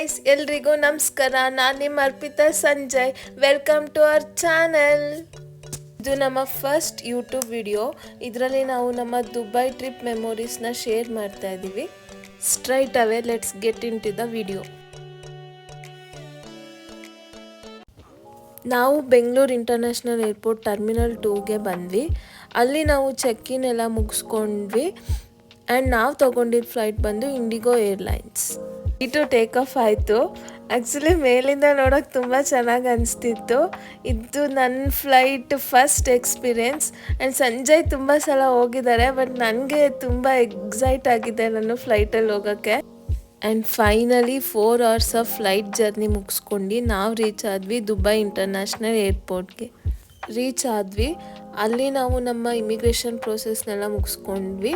Guys, ಎಲ್ರಿಗೂ ನಮಸ್ಕಾರ. ನಾನು ನಿಮ್ಮ Arpita Sanjay. Welcome to our channel. ಇದು ನಮ್ಮ ಫಸ್ಟ್ ಯೂಟ್ಯೂಬ್ ವಿಡಿಯೋ. ಇದರಲ್ಲಿ ನಾವು ನಮ್ಮ ದುಬೈ ಟ್ರಿಪ್ ಮೆಮೊರೀಸ್ನ ಶೇರ್ ಮಾಡ್ತಾ ಇದ್ದೀವಿ. Straight away let's get into the video. ನಾವು ಬೆಂಗಳೂರು ಇಂಟರ್ನ್ಯಾಷನಲ್ ಏರ್ಪೋರ್ಟ್ ಟರ್ಮಿನಲ್ 2ಗೆ ಬಂದ್ವಿ. ಅಲ್ಲಿ ನಾವು ಚೆಕ್ ಇನ್ ಎಲ್ಲ ಮುಗಿಸ್ಕೊಂಡ್ವಿ. ಆ್ಯಂಡ್ ನಾವು ತೊಗೊಂಡಿದ್ದ ಫ್ಲೈಟ್ ಬಂದು ಇಂಡಿಗೋ ಏರ್ಲೈನ್ಸ್. ಇದು ಟೇಕ್ ಆಫ್ ಆಯಿತು. ಆ್ಯಕ್ಚುಲಿ ಮೇಲಿಂದ ನೋಡೋಕೆ ತುಂಬ ಚೆನ್ನಾಗಿ ಅನಿಸ್ತಿತ್ತು. ಇದು ನನ್ನ flight first experience. And Sanjay ತುಂಬ ಸಲ ಹೋಗಿದ್ದಾರೆ, ಬಟ್ ನನಗೆ ತುಂಬ ಎಕ್ಸೈಟ್ ಆಗಿದೆ ನಾನು ಫ್ಲೈಟಲ್ಲಿ ಹೋಗೋಕ್ಕೆ. And finally 4 hours of flight journey ಮುಗಿಸ್ಕೊಂಡು ನಾವು ರೀಚ್ ಆದ್ವಿ ದುಬೈ ಇಂಟರ್ನ್ಯಾಷನಲ್ ಏರ್ಪೋರ್ಟ್ಗೆ. ರೀಚ್ ಆದ್ವಿ. ಅಲ್ಲಿ ನಾವು ನಮ್ಮ ಇಮಿಗ್ರೇಷನ್ ಪ್ರೋಸೆಸ್ನೆಲ್ಲ ಮುಗಿಸ್ಕೊಂಡ್ವಿ.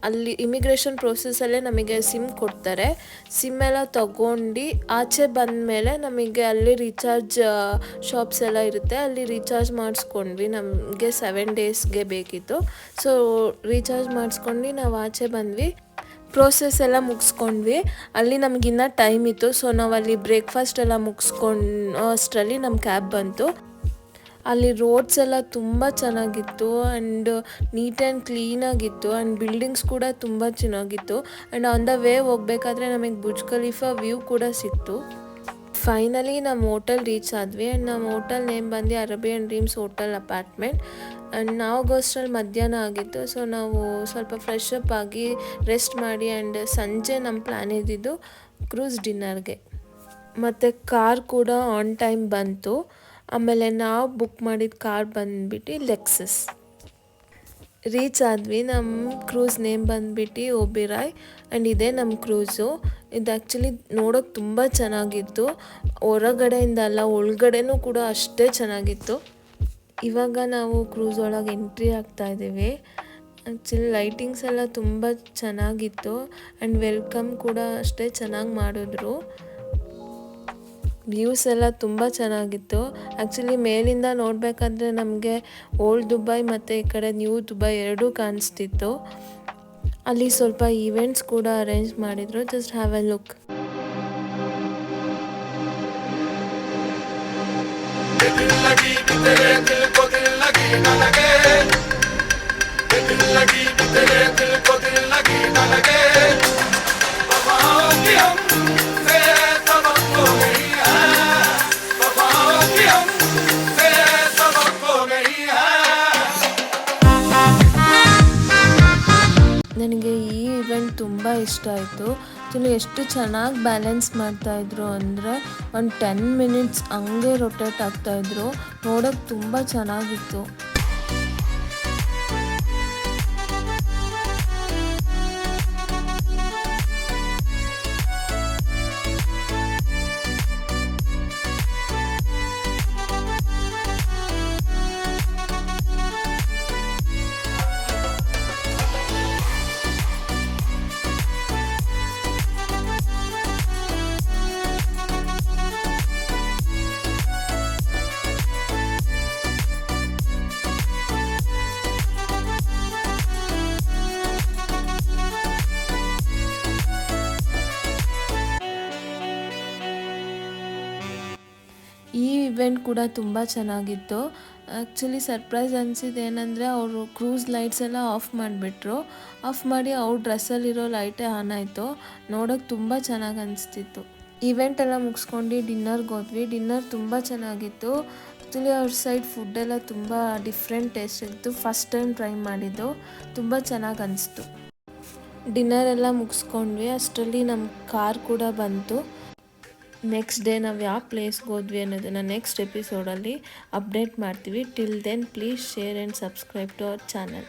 ಅಲ್ಲಿ ಇಮಿಗ್ರೇಷನ್ ಪ್ರೋಸೆಸ್ಸಲ್ಲೇ ನಮಗೆ ಸಿಮ್ ಕೊಡ್ತಾರೆ. ಸಿಮ್ ಎಲ್ಲ ತೊಗೊಂಡು ಆಚೆ ಬಂದಮೇಲೆ ನಮಗೆ ಅಲ್ಲಿ ರೀಚಾರ್ಜ್ ಶಾಪ್ಸ್ ಎಲ್ಲ ಇರುತ್ತೆ. ಅಲ್ಲಿ ರೀಚಾರ್ಜ್ ಮಾಡಿಸ್ಕೊಂಡ್ವಿ. ನಮಗೆ 7 daysಗೆ ಬೇಕಿತ್ತು. ಸೊ ರೀಚಾರ್ಜ್ ಮಾಡಿಸ್ಕೊಂಡು ನಾವು ಆಚೆ ಬಂದ್ವಿ. ಪ್ರೋಸೆಸ್ ಎಲ್ಲ ಮುಗಿಸ್ಕೊಂಡ್ವಿ. ಅಲ್ಲಿ ನಮಗಿನ್ನ ಟೈಮ್ ಇತ್ತು. ಸೊ ನಾವು ಅಲ್ಲಿ ಬ್ರೇಕ್ಫಾಸ್ಟ್ ಎಲ್ಲ ಮುಗಿಸ್ಕೊಂಡು ಅಷ್ಟರಲ್ಲಿ ನಮ್ಮ ಕ್ಯಾಬ್ ಬಂತು. ಅಲ್ಲಿ ರೋಡ್ಸ್ ಎಲ್ಲ ತುಂಬ ಚೆನ್ನಾಗಿತ್ತು ಆ್ಯಂಡ್ ನೀಟ್ ಆ್ಯಂಡ್ ಕ್ಲೀನಾಗಿತ್ತು. ಆ್ಯಂಡ್ ಬಿಲ್ಡಿಂಗ್ಸ್ ಕೂಡ ತುಂಬ ಚೆನ್ನಾಗಿತ್ತು. ಆ್ಯಂಡ್ ಆನ್ ದ ವೇ ಹೋಗ್ಬೇಕಾದ್ರೆ ನಮಗೆ ಬುರ್ಜ್ ಖಲೀಫಾ ವ್ಯೂ ಕೂಡ ಸಿಕ್ತು. ಫೈನಲಿ ನಮ್ಮ ಹೋಟೆಲ್ ರೀಚ್ ಆದ್ವಿ. ಆ್ಯಂಡ್ ನಮ್ಮ ಹೋಟೆಲ್ ನೇಮ್ ಬಂದು Arabian Dreams hotel apartment. And ನಾವುಗೋಸ್ಕರ ಮಧ್ಯಾಹ್ನ ಆಗಿತ್ತು. ಸೊ ನಾವು ಸ್ವಲ್ಪ ಫ್ರೆಶ್ ಅಪ್ ಆಗಿ ರೆಸ್ಟ್ ಮಾಡಿ ಆ್ಯಂಡ್ ಸಂಜೆ ನಮ್ಮ ಪ್ಲ್ಯಾನ್ ಇದ್ದಿದ್ದು ಕ್ರೂಸ್ ಡಿನ್ನರ್ಗೆ. ಮತ್ತು ಕಾರ್ ಕೂಡ ಆನ್ ಟೈಮ್ ಬಂತು. ಆಮೇಲೆ ನಾವು ಬುಕ್ ಮಾಡಿದ ಕಾರ್ ಬಂದ್ಬಿಟ್ಟು ಲೆಕ್ಸಸ್. ರೀಚ್ ಆದ್ವಿ. ನಮ್ಮ ಕ್ರೂಸ್ ನೇಮ್ ಬಂದ್ಬಿಟ್ಟು ಓಬಿರಾಯ್. ಆ್ಯಂಡ್ ಇದೇ ನಮ್ಮ ಕ್ರೂಸು. ಇದು ಆ್ಯಕ್ಚುಲಿ ನೋಡೋಕೆ ತುಂಬ ಚೆನ್ನಾಗಿತ್ತು. ಹೊರಗಡೆಯಿಂದ ಅಲ್ಲ, ಒಳಗಡೆನೂ ಕೂಡ ಅಷ್ಟೇ ಚೆನ್ನಾಗಿತ್ತು. ಇವಾಗ ನಾವು ಕ್ರೂಸ್ ಒಳಗೆ ಎಂಟ್ರಿ ಆಗ್ತಾ ಇದ್ದೀವಿ. ಆ್ಯಕ್ಚುಲಿ ಲೈಟಿಂಗ್ಸ್ ಎಲ್ಲ ತುಂಬ ಚೆನ್ನಾಗಿತ್ತು. ಆ್ಯಂಡ್ ವೆಲ್ಕಮ್ ಕೂಡ ಅಷ್ಟೇ ಚೆನ್ನಾಗಿ ಮಾಡಿದ್ರು. ವ್ಯೂಸ್ ಎಲ್ಲ ತುಂಬ ಚೆನ್ನಾಗಿತ್ತು. ಆ್ಯಕ್ಚುಲಿ ಮೇಲಿಂದ ನೋಡಬೇಕಾದ್ರೆ ನಮಗೆ ಓಲ್ಡ್ ದುಬೈ ಮತ್ತು ಈ ಕಡೆ ನ್ಯೂ ದುಬೈ ಎರಡೂ ಕಾಣಿಸ್ತಿತ್ತು. ಅಲ್ಲಿ ಸ್ವಲ್ಪ ಈವೆಂಟ್ಸ್ ಕೂಡ ಅರೇಂಜ್ ಮಾಡಿದರು. Just have A look. ನನಗೆ ಈ ಇವೆಂಟ್ ತುಂಬ ಇಷ್ಟ ಆಯಿತು. ಆ್ಯಕ್ಚುಲಿ ಎಷ್ಟು ಚೆನ್ನಾಗಿ ಬ್ಯಾಲೆನ್ಸ್ ಮಾಡ್ತಾಯಿದ್ರು ಅಂದರೆ ಒಂದು 10 minutes ಹಂಗೆ ರೊಟೇಟ್ ಆಗ್ತಾಯಿದ್ರು. ನೋಡೋಕ್ಕೆ ತುಂಬ ಚೆನ್ನಾಗಿತ್ತು. ಈ ಇವೆಂಟ್ ಕೂಡ ತುಂಬ ಚೆನ್ನಾಗಿತ್ತು. ಆ್ಯಕ್ಚುಲಿ ಸರ್ಪ್ರೈಸ್ ಅನಿಸಿದ್ದು ಏನಂದರೆ ಅವರು ಕ್ರೂಸ್ ಲೈಟ್ಸ್ ಎಲ್ಲ ಆಫ್ ಮಾಡಿಬಿಟ್ರು. ಆಫ್ ಮಾಡಿ ಅವ್ರ ಡ್ರೆಸ್ಸಲ್ಲಿರೋ ಲೈಟೇ ಆನ್ ಆಯಿತು. ನೋಡೋಕ್ಕೆ ತುಂಬ ಚೆನ್ನಾಗಿ ಅನಿಸ್ತಿತ್ತು. ಇವೆಂಟ್ ಎಲ್ಲ ಮುಗಿಸ್ಕೊಂಡು ಡಿನ್ನರ್ಗೆ ಹೋದ್ವಿ. ಡಿನ್ನರ್ ತುಂಬ ಚೆನ್ನಾಗಿತ್ತು. ಆ್ಯಕ್ಚುಲಿ ಅವ್ರ ಸೈಡ್ ಫುಡ್ಡೆಲ್ಲ ತುಂಬ ಡಿಫ್ರೆಂಟ್ ಟೇಸ್ಟ್ ಇತ್ತು. ಫಸ್ಟ್ ಟೈಮ್ ಟ್ರೈ ಮಾಡಿದ್ದು. ತುಂಬ ಚೆನ್ನಾಗಿ ಅನಿಸ್ತು. ಡಿನ್ನರ್ ಎಲ್ಲ ಮುಗಿಸ್ಕೊಂಡ್ವಿ. ಅಷ್ಟರಲ್ಲಿ ನಮ್ಮ ಕಾರ್ ಕೂಡ ಬಂತು. ನೆಕ್ಸ್ಟ್ ಡೇ ನಾವು ಯಾವ ಪ್ಲೇಸ್ಗೆ ಹೋದ್ವಿ ಅನ್ನೋದನ್ನು ನೆಕ್ಸ್ಟ್ ಎಪಿಸೋಡಲ್ಲಿ ಅಪ್ಡೇಟ್ ಮಾಡ್ತೀವಿ. Till then please share and subscribe to our channel.